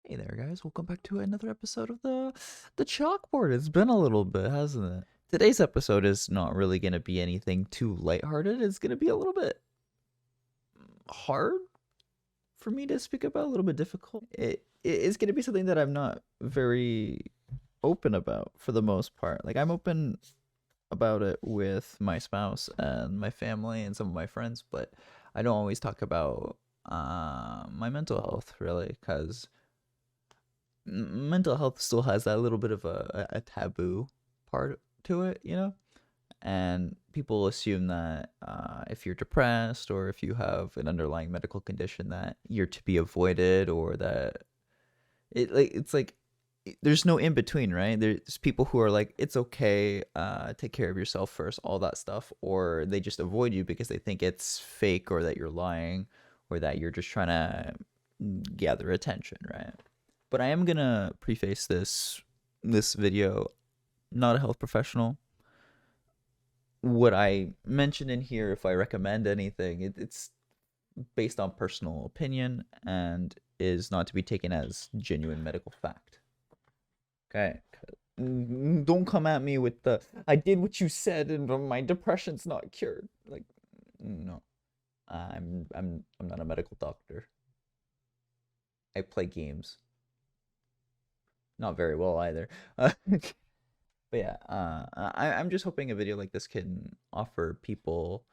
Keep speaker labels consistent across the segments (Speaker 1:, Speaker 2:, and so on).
Speaker 1: Hey there, guys. Welcome back to another episode of the Chalkboard. It's been a little bit, hasn't it? Today's episode is not really going to be anything too lighthearted. It's going to be a little bit hard for me to speak about, a little bit difficult. It's going to be something that I'm not very open about for the most part. Like, I'm open about it with my spouse and my family and some of my friends, but I don't always talk about my mental health, really, because mental health still has that little bit of a taboo part to it, you know? And people assume that if you're depressed or if you have an underlying medical condition that you're to be avoided or that it's like there's no in between, right? There's people who are like, it's okay, take care of yourself first, all that stuff, or they just avoid you because they think it's fake or that you're lying or that you're just trying to gather attention, right? But I am gonna preface this video, not a health professional. What I mention in here, if I recommend anything, it's based on personal opinion and is not to be taken as genuine medical fact. Okay. Don't come at me with the I did what you said and my depression's not cured. Like, no. I'm not a medical doctor. I play games. Not very well either. But yeah, I'm just hoping a video like this can offer people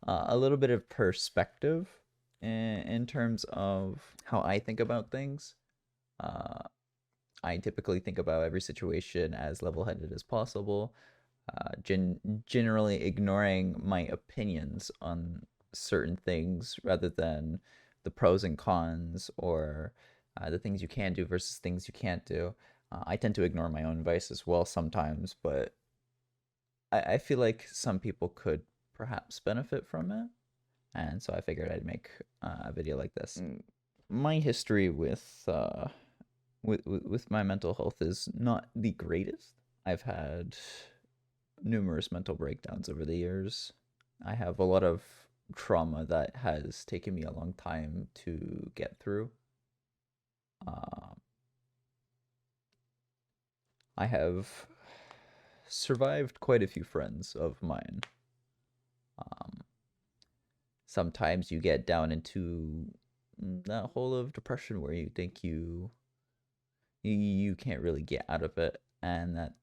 Speaker 1: a little bit of perspective in terms of how I think about things. Uh, I typically think about every situation as level-headed as possible, generally ignoring my opinions on certain things rather than the pros and cons or the things you can do versus things you can't do. I tend to ignore my own advice as well sometimes, but I feel like some people could perhaps benefit from it. And so I figured I'd make a video like this. My history with my mental health is not the greatest. I've had numerous mental breakdowns over the years. I have a lot of trauma that has taken me a long time to get through. Uh, I have survived quite a few friends of mine. Um, Sometimes you get down into that hole of depression where you think you can't really get out of it, and that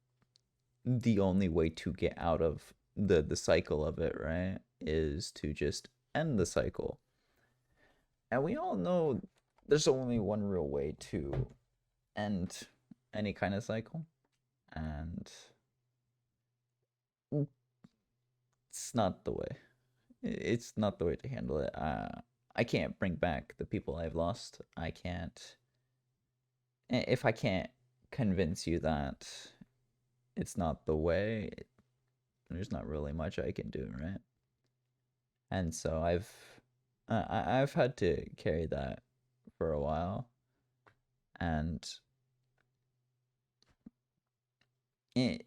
Speaker 1: the only way to get out of the cycle of it, right, is to just end the cycle. And we all know there's only one real way to end any kind of cycle, and it's not the way. It's not the way to handle it. I can't bring back the people I've lost. I can't. If I can't convince you that it's not the way, there's not really much I can do, right? And so I've had to carry that for a while, and it,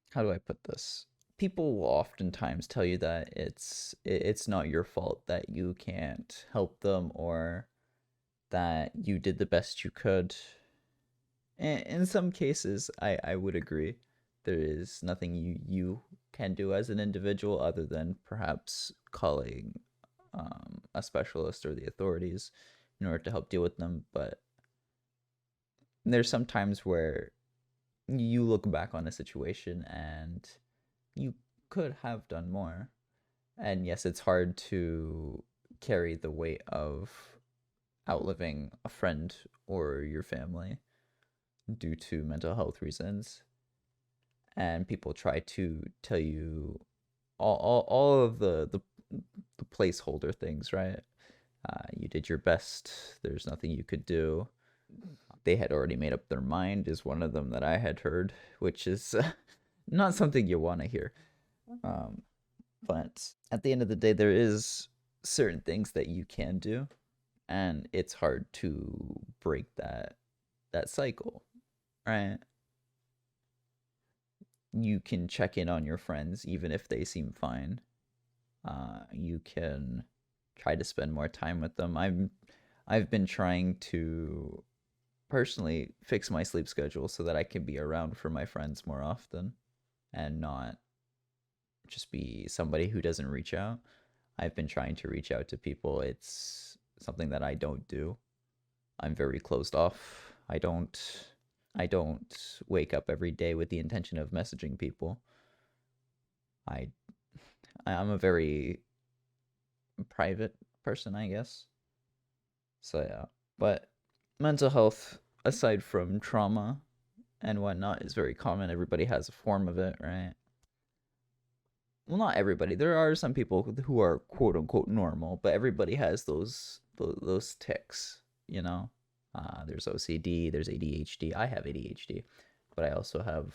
Speaker 1: how do I put this? People will oftentimes tell you that it's not your fault that you can't help them or that you did the best you could. And in some cases, I would agree. There is nothing you can do as an individual other than perhaps calling a specialist or the authorities in order to help deal with them. But there's some times where you look back on a situation and you could have done more. And yes, it's hard to carry the weight of outliving a friend or your family due to mental health reasons. And people try to tell you all of the placeholder things, right? You did your best. There's nothing you could do. They had already made up their mind, is one of them that I had heard, which is not something you want to hear. Um, but at the end of the day, there is certain things that you can do, and it's hard to break that cycle, right? You can check in on your friends even if they seem fine. You can try to spend more time with them. I've been trying to personally fix my sleep schedule so that I can be around for my friends more often and not just be somebody who doesn't reach out. I've been trying to reach out to people. It's something that I don't do. I'm very closed off. I don't wake up every day with the intention of messaging people. I I'm a very private person, I guess. So yeah. But mental health, aside from trauma and whatnot, is very common. Everybody has a form of it, right? Well, not everybody. There are some people who are quote unquote normal, but everybody has those ticks, you know. There's OCD, there's ADHD. I have ADHD, but I also have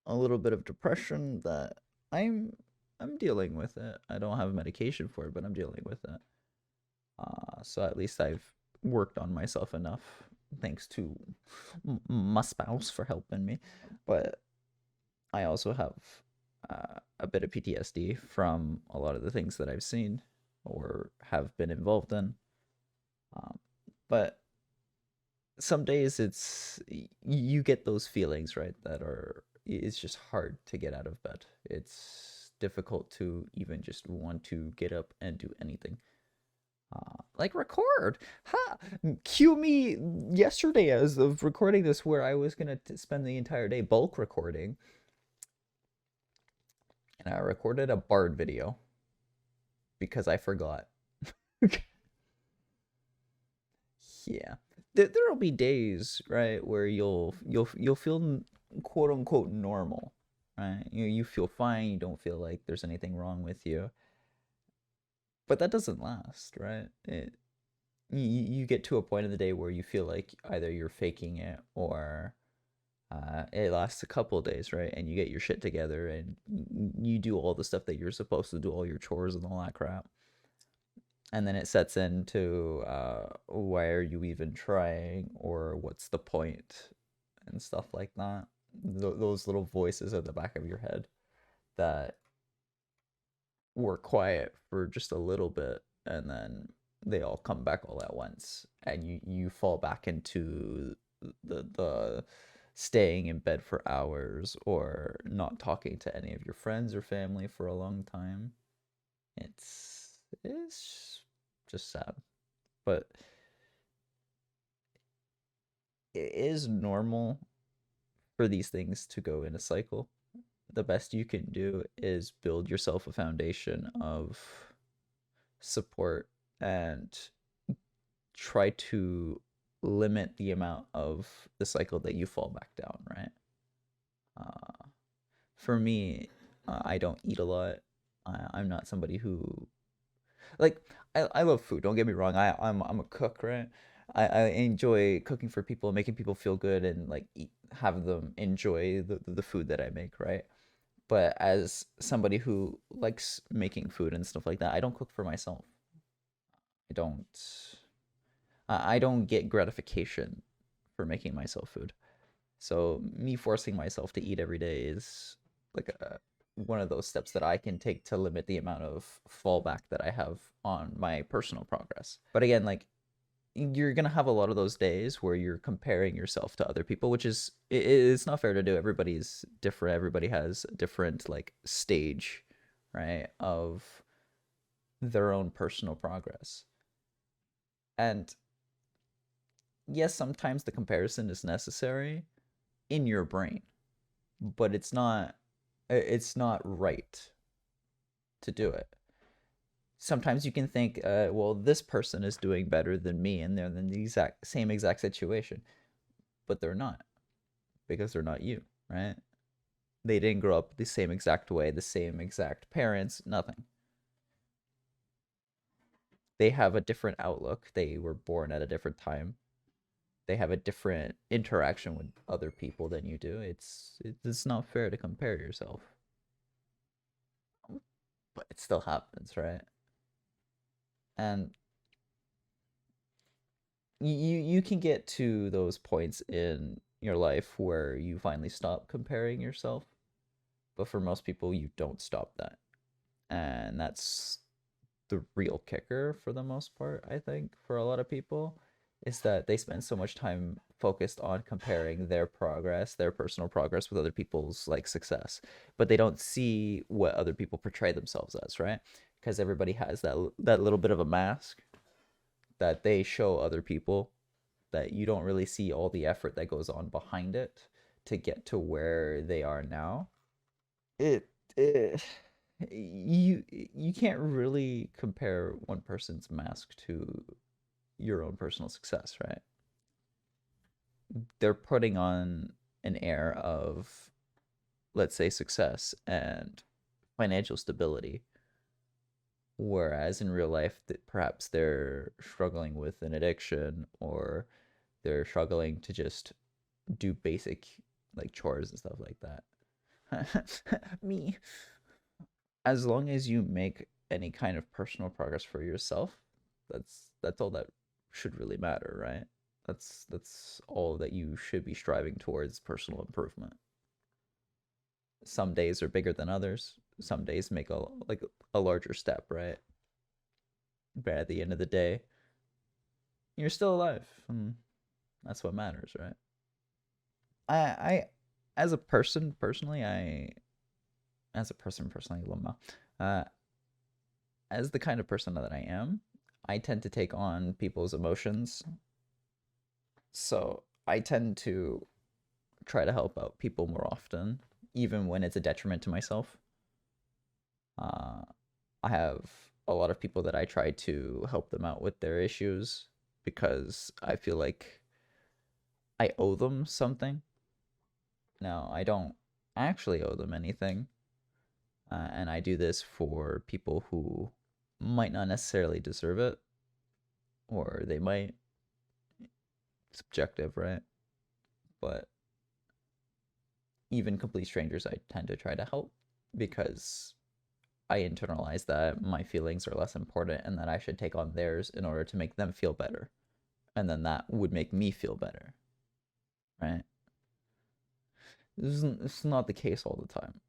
Speaker 1: a little bit of depression that I'm I'm dealing with it. I don't have medication for it, but I'm dealing with it. So at least I've worked on myself enough, thanks to my spouse for helping me. But I also have a bit of PTSD from a lot of the things that I've seen or have been involved in. Um, but some days you get those feelings, right? That are it's just hard to get out of bed. It's difficult to even just want to get up and do anything. Like record. Ha! Cue me yesterday as of recording this, where I was gonna spend the entire day bulk recording, and I recorded a Bard video because I forgot. Yeah, there'll be days, right, where you'll feel quote unquote normal, right? You feel fine. You don't feel like there's anything wrong with you, but that doesn't last, right? You get to a point in the day where you feel like either you're faking it or it lasts a couple days, right? And you get your shit together and you do all the stuff that you're supposed to do, all your chores and all that crap. And then it sets into why are you even trying, or what's the point, and stuff like that. Those little voices at the back of your head that were quiet for just a little bit, and then they all come back all at once, and you fall back into the staying in bed for hours or not talking to any of your friends or family for a long time. It's just sad, but it is normal for these things to go in a cycle. The best you can do is build yourself a foundation of support and try to limit the amount of the cycle that you fall back down, right? Uh, for me, I don't eat a lot. I'm not somebody who like I love food. Don't get me wrong. I'm a cook, right? I enjoy cooking for people, making people feel good, and like have them enjoy the food that I make, right? But as somebody who likes making food and stuff like that, I don't cook for myself. I don't I don't get gratification for making myself food. So me forcing myself to eat every day is like one of those steps that I can take to limit the amount of fallback that I have on my personal progress. But again, like you're gonna have a lot of those days where you're comparing yourself to other people, which is it's not fair to do. Everybody's different. Everybody has a different like stage, right, of their own personal progress. And yes, sometimes the comparison is necessary in your brain, but it's not right to do it. Sometimes you can think, well, this person is doing better than me, and they're in the exact situation, but they're not because they're not you, right? They didn't grow up the same exact way, the same exact parents, nothing. They have a different outlook. They were born at a different time. They have a different interaction with other people than you do. It's not fair to compare yourself, but it still happens, right? And you can get to those points in your life where you finally stop comparing yourself, but for most people you don't stop that, and that's the real kicker for the most part, I think, for a lot of people, is that they spend so much time focused on comparing their progress, their personal progress with other people's like success, but they don't see what other people portray themselves as, right? Because everybody has that little bit of a mask that they show other people, that you don't really see all the effort that goes on behind it to get to where they are now. It you can't really compare one person's mask to your own personal success, right? They're putting on an air of, let's say, success and financial stability, whereas in real life that perhaps they're struggling with an addiction, or they're struggling to just do basic like chores and stuff like that. Me. As long as you make any kind of personal progress for yourself, that's all that should really matter, right? That's all that you should be striving towards, personal improvement. Some days are bigger than others. Some days make a larger step, right? But at the end of the day, you're still alive, and that's what matters, right? I as a person personally, I as a person personally, Luma, uh, as the kind of person that I am, I tend to take on people's emotions. So I tend to try to help out people more often, even when it's a detriment to myself. Uh, I have a lot of people that I try to help them out with their issues because I feel like I owe them something. Now, I don't actually owe them anything, and I do this for people who might not necessarily deserve it, or they might. Subjective, right? But even complete strangers, I tend to try to help because I internalize that my feelings are less important and that I should take on theirs in order to make them feel better. And then that would make me feel better, right? This is not the case all the time.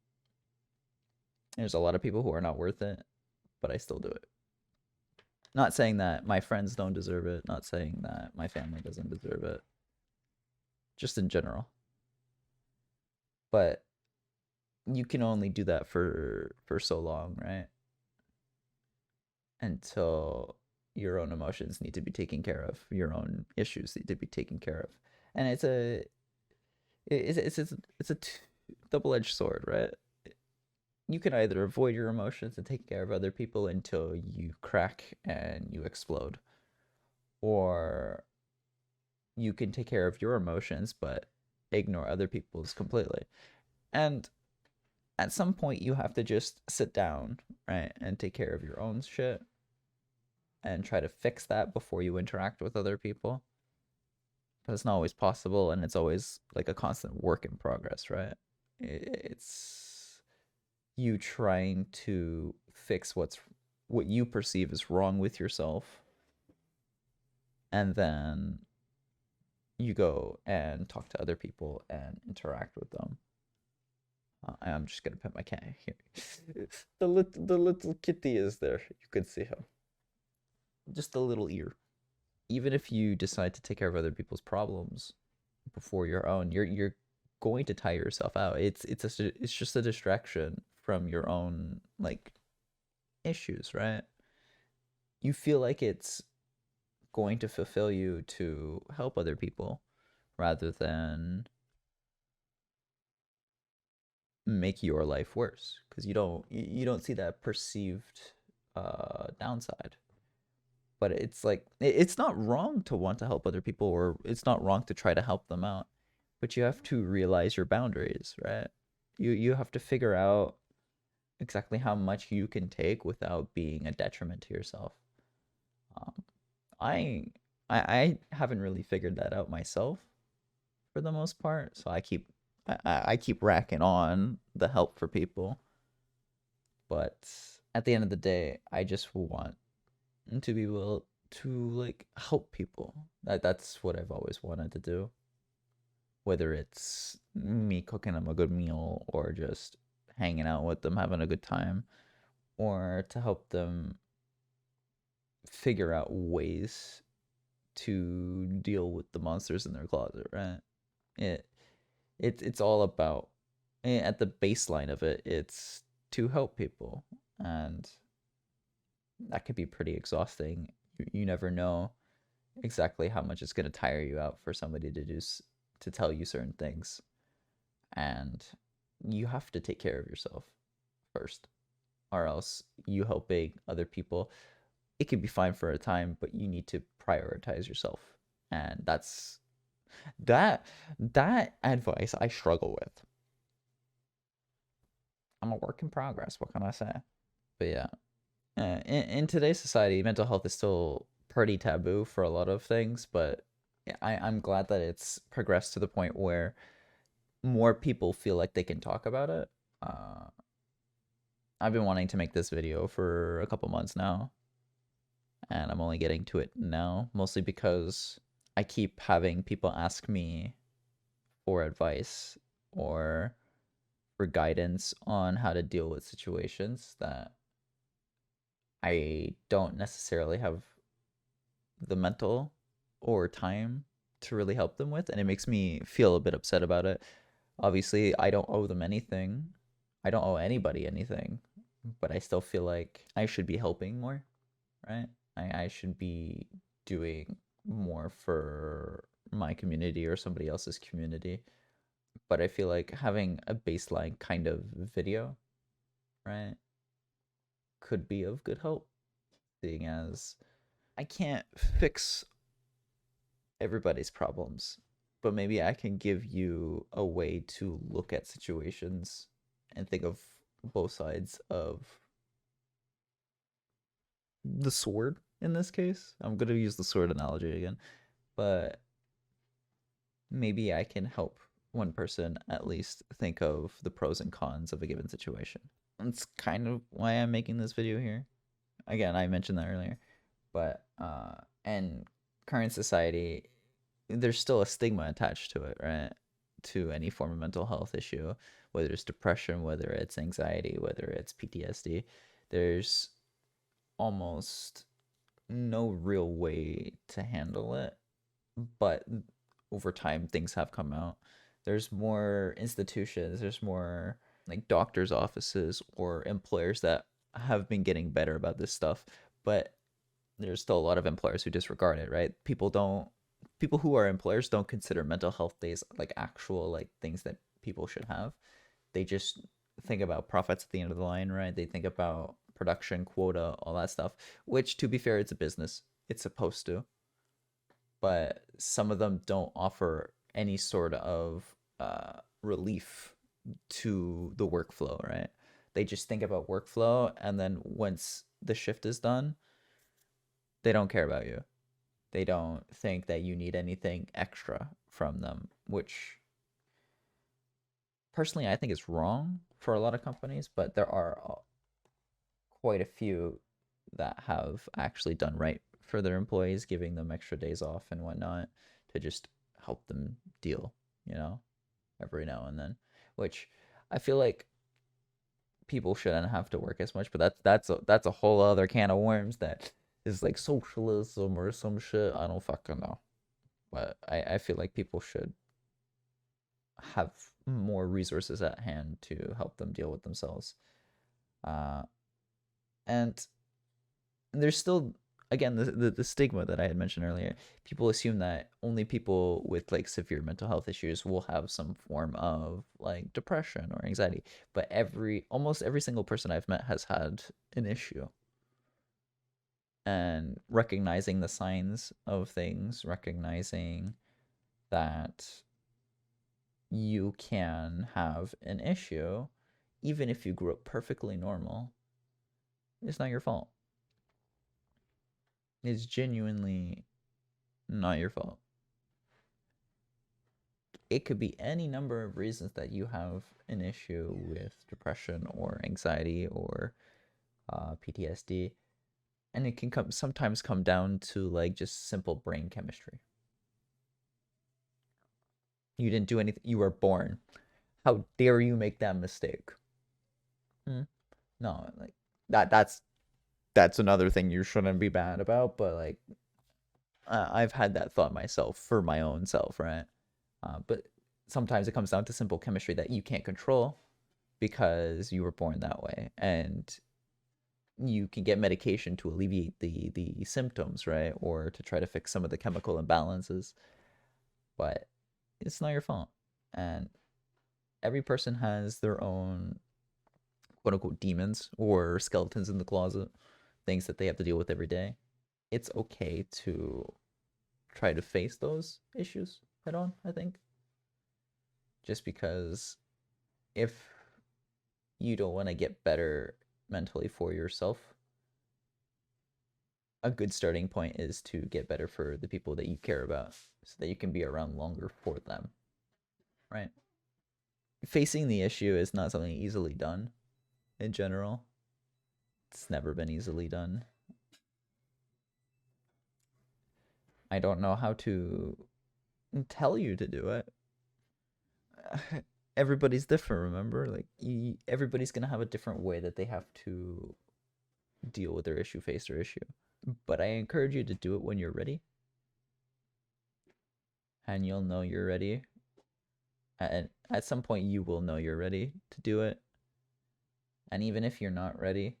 Speaker 1: There's a lot of people who are not worth it, but I still do it. Not saying that my friends don't deserve it, not saying that my family doesn't deserve it, just in general. But you can only do that for so long, right? Until your own emotions need to be taken care of, your own issues need to be taken care of, and it's a double-edged sword, right? You can either avoid your emotions and take care of other people until you crack and you explode, or you can take care of your emotions but ignore other people's completely. And at some point, you have to just sit down, right, and take care of your own shit and try to fix that before you interact with other people. But it's not always possible, and it's always like a constant work in progress, right? It's you trying to fix what you perceive as wrong with yourself, and then you go and talk to other people and interact with them. I'm just gonna pet my cat here. The little kitty is there. You could see him. Just a little ear. Even if you decide to take care of other people's problems before your own, you're going to tire yourself out. It's just a distraction from your own like issues, right? You feel like it's going to fulfill you to help other people rather than make your life worse, because you don't see that perceived downside. But it's like it's not wrong to want to help other people, or it's not wrong to try to help them out, but you have to realize your boundaries, right? You have to figure out exactly how much you can take without being a detriment to yourself. um, I I haven't really figured that out myself for the most part, so I keep racking on the help for people, but at the end of the day, I just want to be able to like help people. That's what I've always wanted to do. Whether it's me cooking them a good meal, or just hanging out with them, having a good time, or to help them figure out ways to deal with the monsters in their closet, right? It it's all about, at the baseline of it, it's to help people, and that could be pretty exhausting. You never know exactly how much it's going to tire you out for somebody to tell you certain things, and you have to take care of yourself first, or else you helping other people, it could be fine for a time, but you need to prioritize yourself. And that that advice I struggle with. I'm a work in progress. What can I say? But yeah, in today's society, mental health is still pretty taboo for a lot of things. But I'm glad that it's progressed to the point where more people feel like they can talk about it. Uh, I've been wanting to make this video for a couple months now, and I'm only getting to it now, mostly because I keep having people ask me for advice or for guidance on how to deal with situations that I don't necessarily have the mental or time to really help them with, and it makes me feel a bit upset about it. Obviously, I don't owe them anything. I don't owe anybody anything, but I still feel like I should be helping more, right? I should be doing more for my community or somebody else's community. But I feel like having a baseline kind of video, right, could be of good help, seeing as I can't fix everybody's problems, but maybe I can give you a way to look at situations and think of both sides of the sword in this case. I'm going to use the sword analogy again, but maybe I can help one person at least think of the pros and cons of a given situation. That's kind of why I'm making this video here. Again, I mentioned that earlier, but and current society, there's still a stigma attached to it, right? To any form of mental health issue, whether it's depression, whether it's anxiety, whether it's PTSD, there's almost no real way to handle it. But over time, things have come out. There's more institutions, there's more like doctors' offices or employers that have been getting better about this stuff. But there's still a lot of employers who disregard it, right? People who are employers don't consider mental health days like actual like things that people should have. They just think about profits at the end of the line, right? They think about production quota, all that stuff, which to be fair, it's a business. It's supposed to, but some of them don't offer any sort of relief to the workflow, right? They just think about workflow, and then once the shift is done, they don't care about you. They don't think that you need anything extra from them, which personally I think is wrong for a lot of companies, but there are quite a few that have actually done right for their employees, giving them extra days off and whatnot to just help them deal, you know, every now and then. Which I feel like people shouldn't have to work as much, but that's a whole other can of worms that is like socialism or some shit. I don't fucking know. But I feel like people should have more resources at hand to help them deal with themselves. Uh, and there's still, again, the stigma that I had mentioned earlier. People assume that only people with like severe mental health issues will have some form of like depression or anxiety, but almost every single person I've met has had an issue. And recognizing the signs of things, recognizing that you can have an issue even if you grew up perfectly normal, it's not your fault. It's genuinely not your fault. It could be any number of reasons that you have an issue with depression or anxiety or PTSD, and it can sometimes come down to like just simple brain chemistry. You didn't do anything. You were born. How dare you make that mistake? Hmm? No, like that's That's another thing you shouldn't be bad about, but like I've had that thought myself for my own self, right? But sometimes it comes down to simple chemistry that you can't control because you were born that way, and you can get medication to alleviate the symptoms, right? Or to try to fix some of the chemical imbalances, but it's not your fault. And every person has their own quote unquote demons or skeletons in the closet, things that they have to deal with every day. It's okay to try to face those issues head on, I think. Just because if you don't want to get better mentally for yourself, a good starting point is to get better for the people that you care about so that you can be around longer for them, right? Facing the issue is not something easily done in general. It's never been easily done. I don't know how to tell you to do it. Everybody's different, remember? Like, everybody's going to have a different way that they have to deal with their issue, face their issue. But I encourage you to do it when you're ready, and you'll know you're ready. And at some point, you will know you're ready to do it. And even if you're not ready,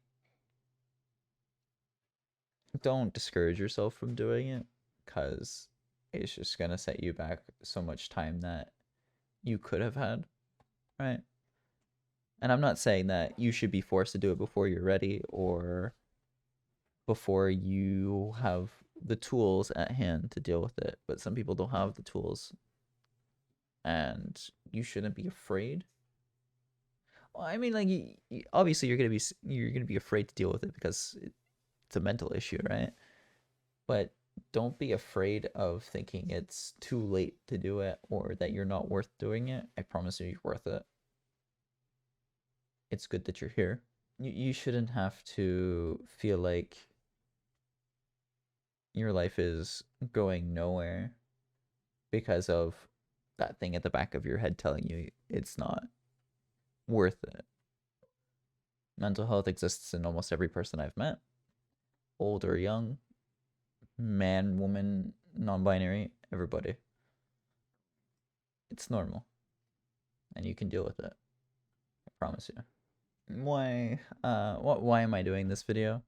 Speaker 1: don't discourage yourself from doing it, because it's just going to set you back so much time that you could have had, right? And I'm not saying that you should be forced to do it before you're ready or before you have the tools at hand to deal with it, but some people don't have the tools, and you shouldn't be afraid. Well, I mean, like, obviously you're gonna be afraid to deal with it because it's a mental issue, right? But don't be afraid of thinking it's too late to do it or that you're not worth doing it. I promise you, you're worth it. It's good that you're here. You shouldn't have to feel like your life is going nowhere because of that thing at the back of your head telling you it's not worth it. Mental health exists in almost every person I've met, old or young, man, woman, non binary, everybody. It's normal, and you can deal with it. I promise you. Why am I doing this video?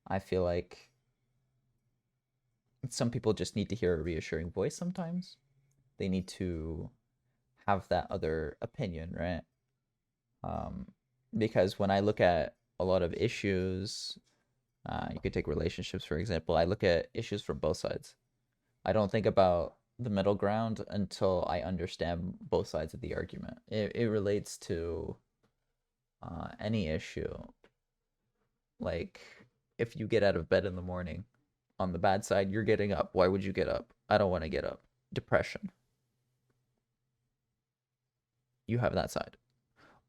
Speaker 1: I feel like some people just need to hear a reassuring voice sometimes. They need to have that other opinion, right? Um, because when I look at a lot of issues, you could take relationships, for example. I look at issues from both sides. I don't think about the middle ground until I understand both sides of the argument. It relates to any issue. Like, if you get out of bed in the morning, on the bad side, you're getting up. Why would you get up? I don't want to get up. Depression. You have that side.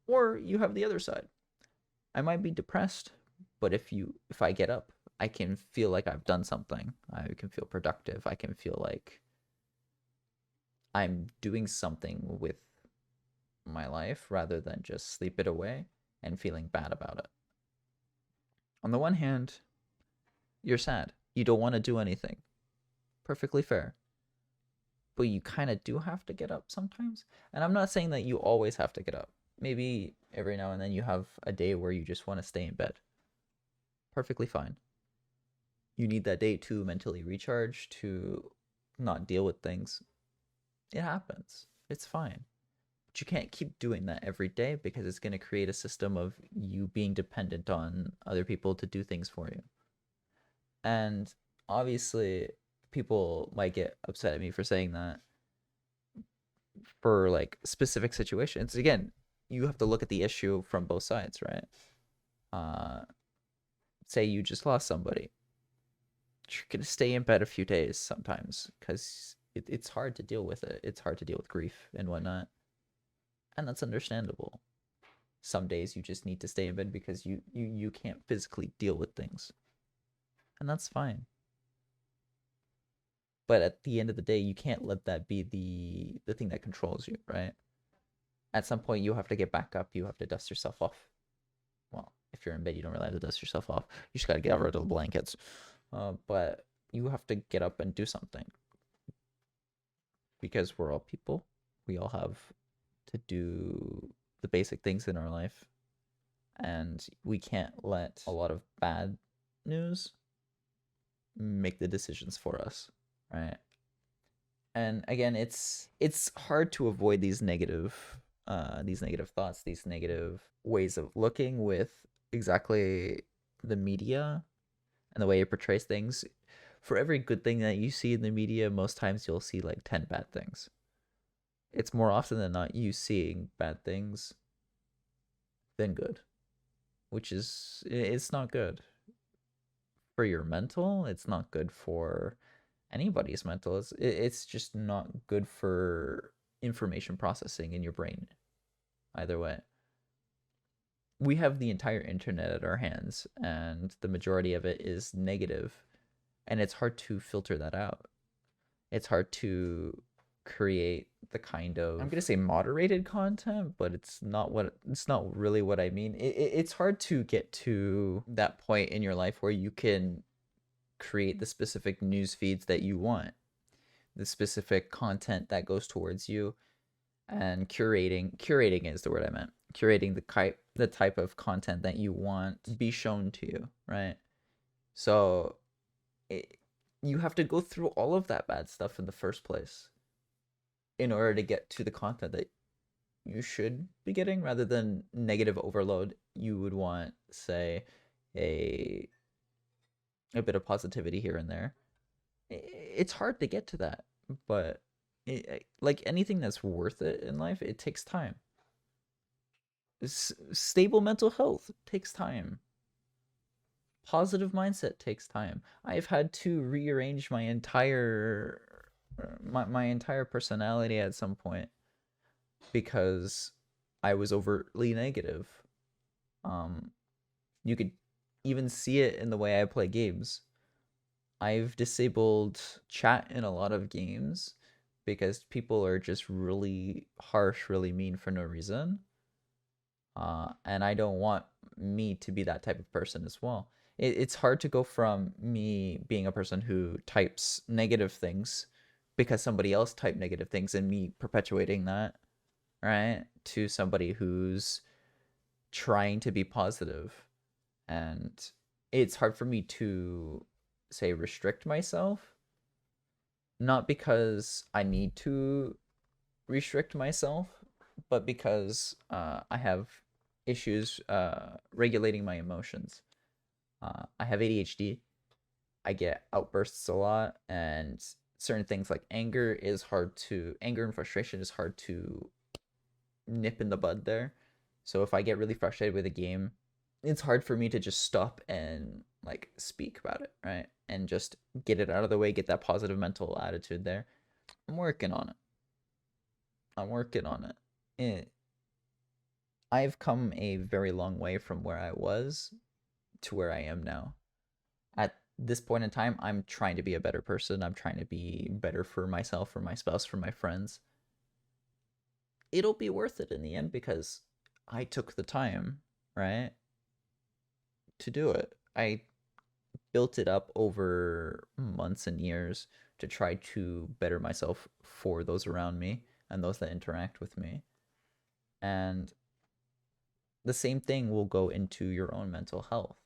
Speaker 1: Or you have the other side. I might be depressed, but if I get up, I can feel like I've done something. I can feel productive. I can feel like I'm doing something with my life rather than just sleep it away and feeling bad about it. On the one hand, you're sad. You don't want to do anything. Perfectly fair. But you kind of do have to get up sometimes. And I'm not saying that you always have to get up. Maybe every now and then you have a day where you just want to stay in bed. Perfectly fine. You need that day to mentally recharge, to not deal with things. It happens. It's fine. But you can't keep doing that every day because it's going to create a system of you being dependent on other people to do things for you. And obviously, people might get upset at me for saying that for like specific situations. Again, you have to look at the issue from both sides, right? Uh, say you just lost somebody. You're going to stay in bed a few days sometimes because it's hard to deal with it. It's hard to deal with grief and whatnot. And that's understandable. Some days you just need to stay in bed because you can't physically deal with things. And that's fine. But at the end of the day, you can't let that be the thing that controls you, right? At some point, you have to get back up. You have to dust yourself off. Well, If you're in bed, you don't really have to dust yourself off. You just gotta get rid of the blankets. But you have to get up and do something because we're all people. We all have to do the basic things in our life, and we can't let a lot of bad news make the decisions for us, right? And again, it's hard to avoid these negative thoughts, these negative ways of looking with exactly the media and the way it portrays things. For every good thing that you see in the media, most times you'll see like 10 bad things. It's more often than not you seeing bad things than good, which is it's not good for your mental. It's not good for anybody's mental. It's just not good for information processing in your brain. Either way, we have the entire internet at our hands, and the majority of it is negative, and it's hard to filter that out. It's hard to create the kind of, I'm gonna say moderated content, but it's not really what I mean. It's hard to get to that point in your life where you can create the specific news feeds that you want, the specific content that goes towards you, and curating is the word I meant. Curating the type of content that you want to be shown to you, right? So you have to go through all of that bad stuff in the first place in order to get to the content that you should be getting, rather than negative overload. You would want, say, a bit of positivity here and there. It's hard to get to that, but like anything that's worth it in life, it takes time. Stable mental health takes time. Positive mindset takes time. I've had to rearrange my entire personality at some point because I was overtly negative. You could even see it in the way I play games. I've disabled chat in a lot of games because people are just really harsh, really mean for no reason. And I don't want me to be that type of person as well. It's hard to go from me being a person who types negative things because somebody else typed negative things and me perpetuating that, right? To somebody who's trying to be positive. And it's hard for me to, say, restrict myself, not because I need to restrict myself, but because I have issues regulating my emotions. I have ADHD. I get outbursts a lot, and certain things like anger and frustration is hard to nip in the bud there. So if I get really frustrated with a game, it's hard for me to just stop and like speak about it, right? And just get it out of the way, get that positive mental attitude there. I'm working on it. I'm working on it. I've come a very long way from where I was to where I am now. At this point in time, I'm trying to be a better person. I'm trying to be better for myself, for my spouse, for my friends. It'll be worth it in the end because I took the time, right, to do it. I built it up over months and years to try to better myself for those around me and those that interact with me. And the same thing will go into your own mental health,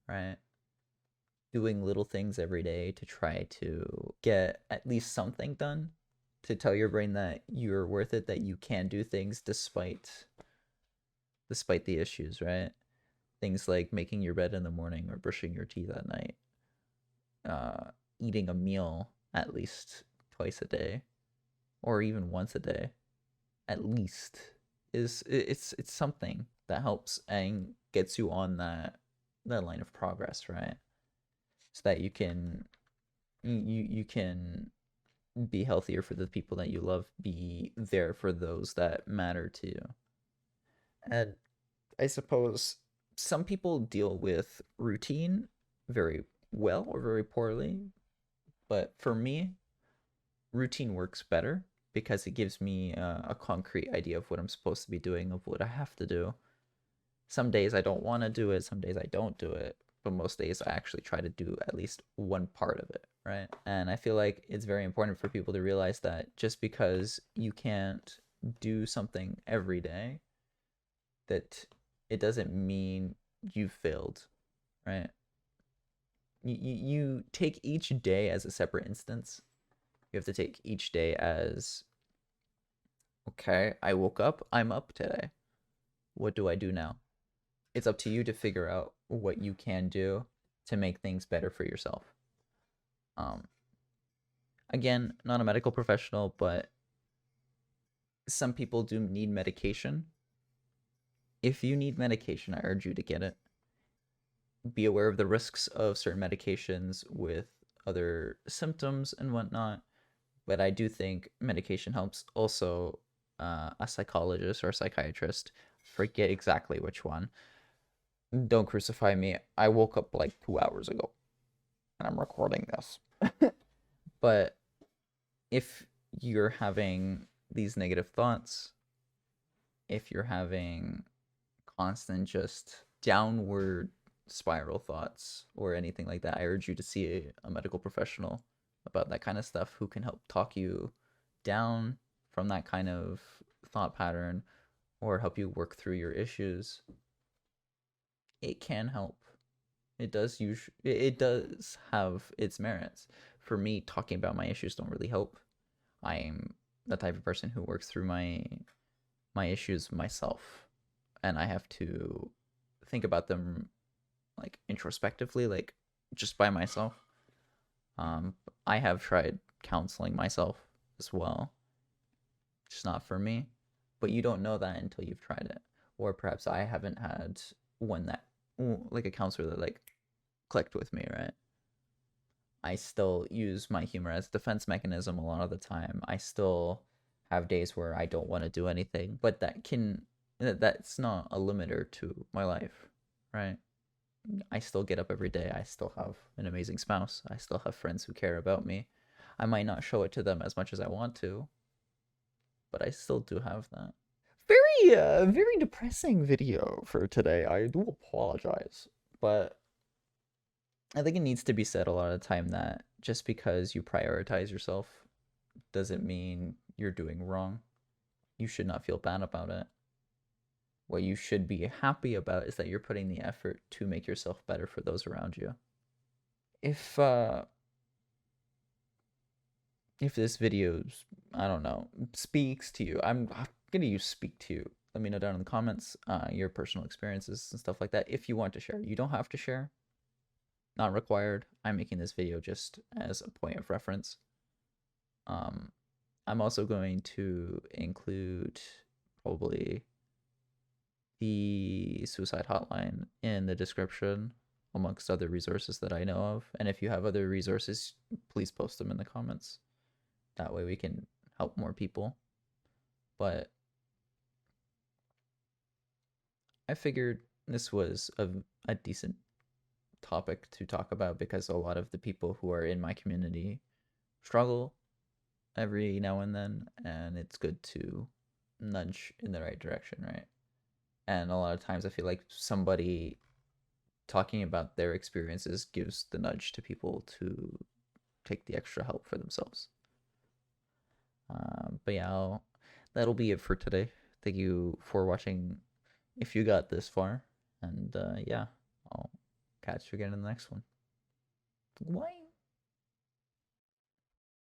Speaker 1: right? Doing little things every day to try to get at least something done, to tell your brain that you're worth it, that you can do things despite the issues, right? Things like making your bed in the morning or brushing your teeth at night, eating a meal at least twice a day or even once a day at least, it's something that helps and gets you on that line of progress, right? So that you can be healthier for the people that you love, be there for those that matter to you. And I suppose some people deal with routine very well or very poorly, but for me, routine works better because it gives me a concrete idea of what I'm supposed to be doing, of what I have to do. Some days I don't want to do it, some days I don't do it, but most days I actually try to do at least one part of it, right? And I feel like it's very important for people to realize that just because you can't do something every day, that it doesn't mean you failed, right? You take each day as a separate instance. You have to take each day as, okay, I woke up, I'm up today. What do I do now? It's up to you to figure out what you can do to make things better for yourself. Um, Again, not a medical professional, but some people do need medication. If you need medication, I urge you to get it. Be aware of the risks of certain medications with other symptoms and whatnot. But I do think medication helps. Also, a psychologist or a psychiatrist, forget exactly which one. Don't crucify me. I woke up like 2 hours ago and I'm recording this. But if you're having these negative thoughts, if you're having constant just downward spiral thoughts or anything like that, I urge you to see a medical professional about that kind of stuff who can help talk you down from that kind of thought pattern or help you work through your issues. It can help. It does have its merits. For me, talking about my issues don't really help. I'm the type of person who works through my issues myself, and I have to think about them like introspectively, like just by myself. Um, I have tried counseling myself as well. It's not for me, but you don't know that until you've tried it. Or perhaps I haven't had one that, like a counselor that like clicked with me, right? I still use my humor as a defense mechanism a lot of the time. I still have days where I don't want to do anything, but that's not a limiter to my life, right? I still get up every day. I still have an amazing spouse. I still have friends who care about me. I might not show it to them as much as I want to, but I still do have that. Very depressing video for today. I do apologize, but I think it needs to be said a lot of the time that just because you prioritize yourself doesn't mean you're doing wrong. You should not feel bad about it. What you should be happy about is that you're putting the effort to make yourself better for those around you. If if this video, I don't know, speaks to you, I'm gonna use speak to you. Let me know down in the comments your personal experiences and stuff like that. If you want to share, you don't have to share. Not required. I'm making this video just as a point of reference. I'm also going to include probably the suicide hotline in the description amongst other resources that I know of. And if you have other resources, please post them in the comments. That way we can help more people. But I figured this was a decent topic to talk about because a lot of the people who are in my community struggle every now and then, and it's good to nudge in the right direction, right? And a lot of times I feel like somebody talking about their experiences gives the nudge to people to take the extra help for themselves. But yeah, that'll be it for today. Thank you for watching if you got this far. And yeah, I'll catch you again in the next one. Bye.